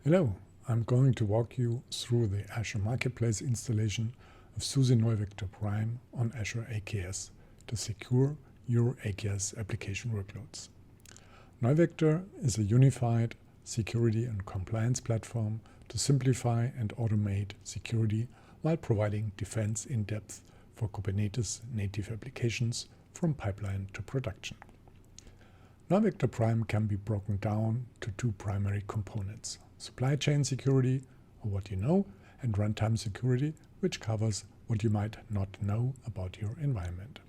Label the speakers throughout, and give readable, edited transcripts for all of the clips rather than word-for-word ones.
Speaker 1: Hello, I'm going to walk you through the Azure Marketplace installation of SUSE NeuVector Prime on Azure AKS to secure your AKS application workloads. NeuVector is a unified security and compliance platform to simplify and automate security while providing defense in depth for Kubernetes native applications from pipeline to production. NeuVector Prime can be broken down to two primary components: supply chain security, or what you know, and runtime security, which covers what you might not know about your environment.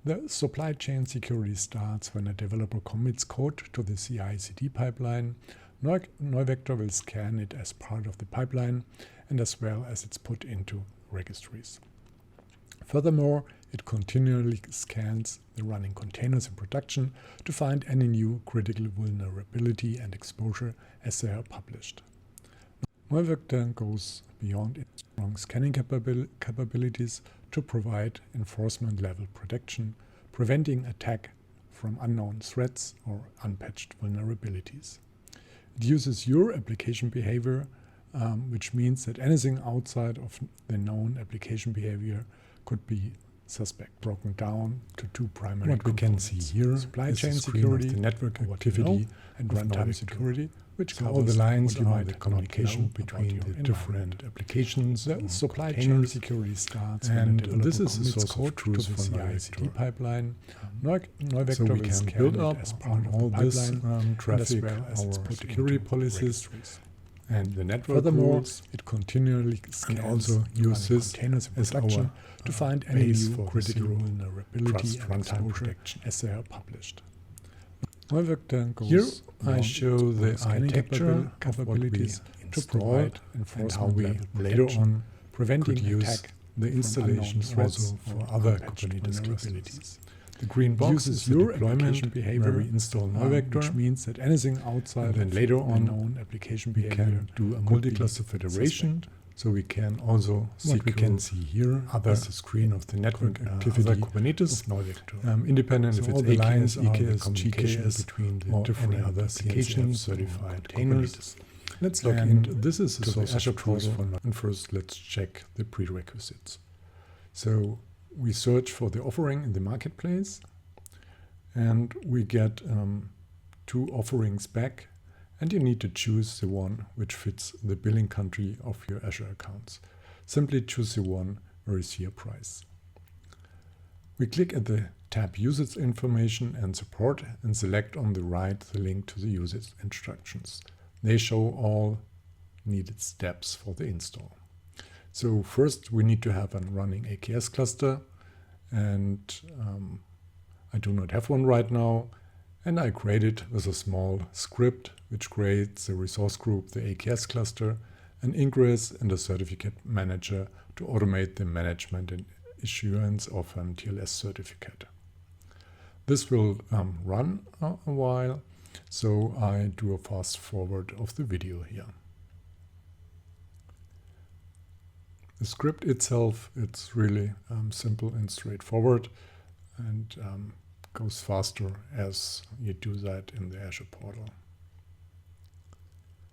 Speaker 1: The supply chain security starts when a developer commits code to the CI/CD pipeline. NeuVector will scan it as part of the pipeline and as well as it's put into registries. Furthermore, it continually scans the running containers in production to find any new critical vulnerability and exposure as they are published. NeuVector goes beyond its strong scanning capabilities to provide enforcement-level protection, preventing attack from unknown threats or unpatched vulnerabilities. It uses your application behavior, which means that anything outside of the known application behavior could be suspect. Broken down to two primary
Speaker 2: what
Speaker 1: components.
Speaker 2: We can see here
Speaker 1: supply
Speaker 2: is
Speaker 1: chain
Speaker 2: the screen
Speaker 1: security,
Speaker 2: of the network
Speaker 1: or
Speaker 2: activity,
Speaker 1: and
Speaker 2: of
Speaker 1: runtime
Speaker 2: NeuVector.
Speaker 1: security, which
Speaker 2: So
Speaker 1: covers
Speaker 2: all the lines
Speaker 1: what you
Speaker 2: are
Speaker 1: might
Speaker 2: the
Speaker 1: not
Speaker 2: communication
Speaker 1: know
Speaker 2: between
Speaker 1: about
Speaker 2: the
Speaker 1: your
Speaker 2: different applications
Speaker 1: The
Speaker 2: and
Speaker 1: supply chain
Speaker 2: containers.
Speaker 1: security starts
Speaker 2: And
Speaker 1: when a
Speaker 2: this
Speaker 1: developer
Speaker 2: is the
Speaker 1: commits
Speaker 2: source of
Speaker 1: code to
Speaker 2: truth
Speaker 1: the
Speaker 2: for
Speaker 1: CI/CD
Speaker 2: NeuVector.
Speaker 1: pipeline. NeuVector
Speaker 2: So we
Speaker 1: will
Speaker 2: can
Speaker 1: scan
Speaker 2: build
Speaker 1: it
Speaker 2: up
Speaker 1: as
Speaker 2: on
Speaker 1: part of
Speaker 2: all
Speaker 1: the
Speaker 2: this
Speaker 1: pipeline and
Speaker 2: traffic,
Speaker 1: as well as it's
Speaker 2: our
Speaker 1: put
Speaker 2: security
Speaker 1: into
Speaker 2: policies
Speaker 1: registries.
Speaker 2: and the network
Speaker 1: Furthermore,
Speaker 2: rules,
Speaker 1: it continually
Speaker 2: and
Speaker 1: scans
Speaker 2: also
Speaker 1: the
Speaker 2: use
Speaker 1: running
Speaker 2: this
Speaker 1: containers in
Speaker 2: as
Speaker 1: production
Speaker 2: our
Speaker 1: to find any
Speaker 2: base
Speaker 1: new
Speaker 2: for the
Speaker 1: critical
Speaker 2: zero
Speaker 1: vulnerability
Speaker 2: trust
Speaker 1: and
Speaker 2: runtime
Speaker 1: exposure
Speaker 2: protection.
Speaker 1: as they are published. NeuVector goes
Speaker 2: Here I
Speaker 1: beyond
Speaker 2: show
Speaker 1: its
Speaker 2: the
Speaker 1: scanning
Speaker 2: architecture
Speaker 1: capabilities to
Speaker 2: install
Speaker 1: provide
Speaker 2: and how
Speaker 1: enforcement
Speaker 2: we
Speaker 1: level
Speaker 2: later
Speaker 1: protection,
Speaker 2: on
Speaker 1: preventing
Speaker 2: could use
Speaker 1: attack
Speaker 2: the
Speaker 1: from
Speaker 2: installation
Speaker 1: unknown threats
Speaker 2: also for
Speaker 1: or
Speaker 2: other
Speaker 1: unpatched
Speaker 2: Kubernetes clusters.
Speaker 1: vulnerabilities.
Speaker 2: The green box
Speaker 1: uses
Speaker 2: is the
Speaker 1: your
Speaker 2: deployment
Speaker 1: application behavior,
Speaker 2: where we install
Speaker 1: which
Speaker 2: NeuVector,
Speaker 1: means that anything outside
Speaker 2: and then
Speaker 1: of
Speaker 2: later
Speaker 1: the
Speaker 2: on
Speaker 1: known application
Speaker 2: we
Speaker 1: behavior
Speaker 2: can do a
Speaker 1: could
Speaker 2: multi-cluster
Speaker 1: be
Speaker 2: federation. So we can also
Speaker 1: What we can
Speaker 2: see here is the screen of the network activity
Speaker 1: other
Speaker 2: Kubernetes,
Speaker 1: of NeuVector.
Speaker 2: independent
Speaker 1: So
Speaker 2: if it's
Speaker 1: all the lines
Speaker 2: AKS,
Speaker 1: are the
Speaker 2: EKS,
Speaker 1: communication
Speaker 2: GKS,
Speaker 1: between the
Speaker 2: or
Speaker 1: different
Speaker 2: any other applications
Speaker 1: certified
Speaker 2: containers.
Speaker 1: Kubernetes.
Speaker 2: Let's log
Speaker 1: And
Speaker 2: in. This is the
Speaker 1: to the
Speaker 2: source
Speaker 1: Azure
Speaker 2: of truth
Speaker 1: portal.
Speaker 2: and first let's check the prerequisites. So we search for the offering in the marketplace and we get two offerings back, and you need to choose the one which fits the billing country of your Azure accounts. Simply choose the one where you see a price. We click at the tab Usage Information and Support and select on the right the link to the usage instructions. They show all needed steps for the install. So first we need to have a running AKS cluster, and I do not have one right now, and I create it with a small script which creates the resource group, the AKS cluster, an ingress and a certificate manager to automate the management and issuance of a TLS certificate. This will run a while, so I do a fast forward of the video here. The script itself, it's really simple and straightforward, and goes faster as you do that in the Azure portal.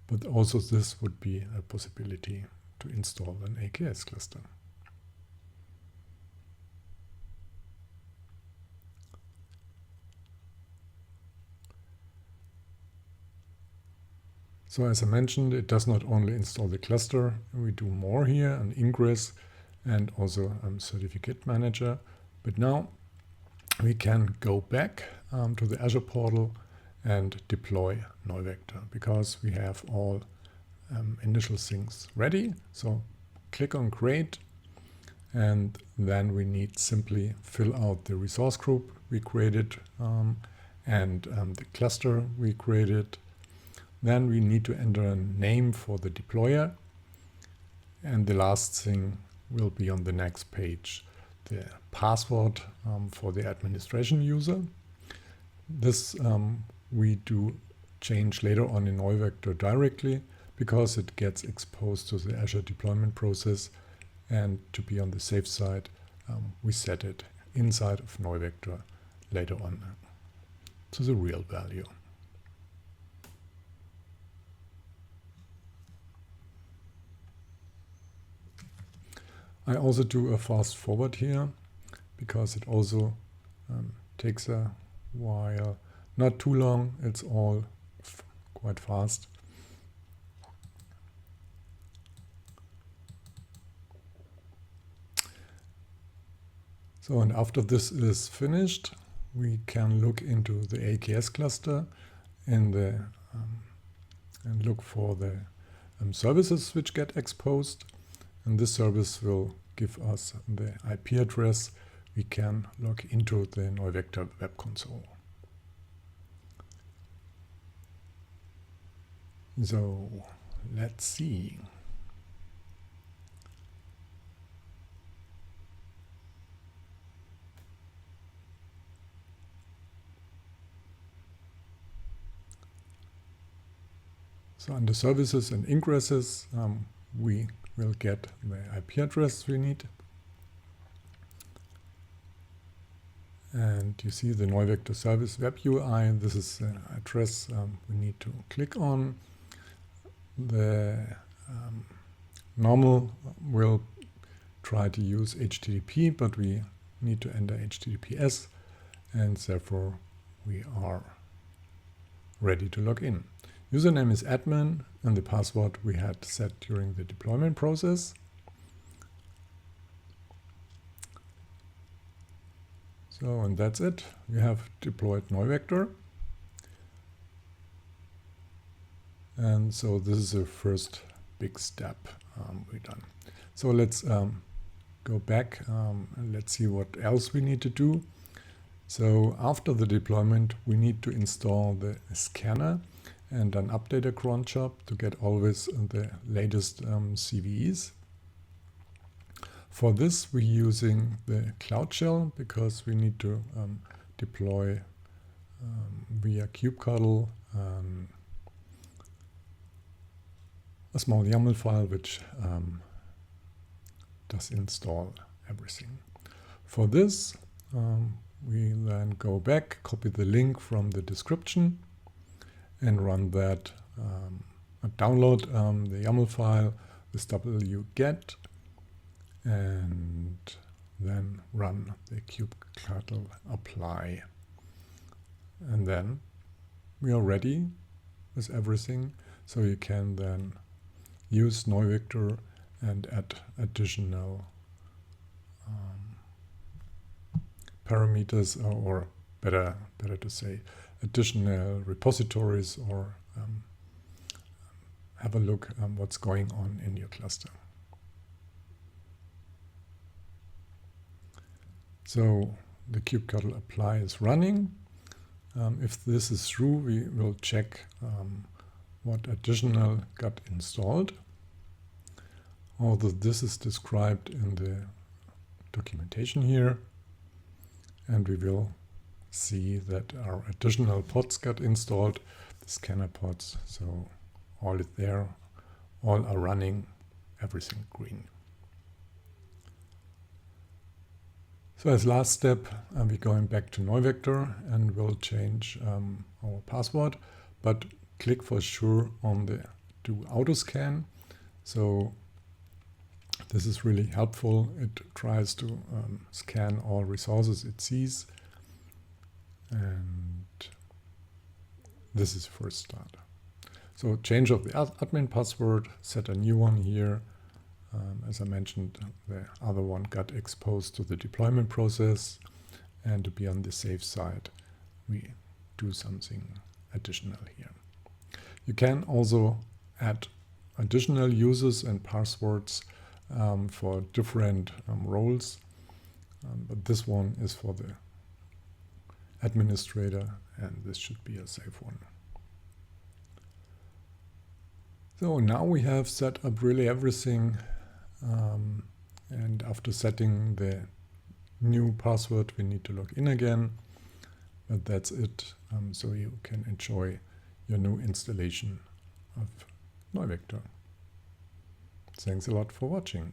Speaker 2: But also this would be a possibility to install an AKS cluster. So as I mentioned, it does not only install the cluster, we do more here, an ingress and also a certificate manager. But now we can go back to the Azure portal and deploy NeuVector because we have all initial things ready. So click on Create, and then we need simply fill out the resource group we created and the cluster we created. Then we need to enter a name for the deployer, and the last thing will be on the next page, the password for the administration user. This we do change later on in NeuVector directly because it gets exposed to the Azure deployment process, and to be on the safe side we set it inside of NeuVector later on to the real value. I also do a fast forward here because it also takes a while. Not too long, it's all quite fast. So, and after this is finished, we can look into the AKS cluster in the and look for the services which get exposed. And this service will give us the IP address we can log into the NeuVector web console. So let's see. So under services and ingresses, we will get the IP address we need. And you see the NeuVector service web UI. This is the address we need to click on. The normal will try to use HTTP, but we need to enter HTTPS, and therefore we are ready to log in. Username is admin, and the password we had set during the deployment process. So, and that's it. We have deployed NeuVector. And so this is the first big step we've done. So let's go back and let's see what else we need to do. So after the deployment, we need to install the scanner and an updater cron job to get always the latest CVEs. For this, we're using the Cloud Shell because we need to deploy via kubectl a small YAML file which does install everything. For this, we then go back, copy the link from the description, and run that, download the YAML file with wget, and then run the kubectl apply. And then we are ready with everything, so you can then use NeuVector and add additional parameters, or better to say, additional repositories, or have a look what's going on in your cluster. So the kubectl apply is running. If this is true, we will check what additional got installed. Although this is described in the documentation here, and we will see that our additional pods got installed, the scanner pods, so all is there, all are running, everything green. So as last step, we're going back to NeuVector and we'll change our password, but click for sure on the do auto scan. So this is really helpful. It tries to scan all resources it sees. And this is first start. So change of the admin password, set a new one here. As I mentioned, the other one got exposed to the deployment process, and to be on the safe side, we do something additional here. You can also add additional users and passwords for different roles, but this one is for the administrator, and this should be a safe one. So now we have set up really everything, and after setting the new password, we need to log in again, but that's it. So you can enjoy your new installation of NeuVector. Thanks a lot for watching.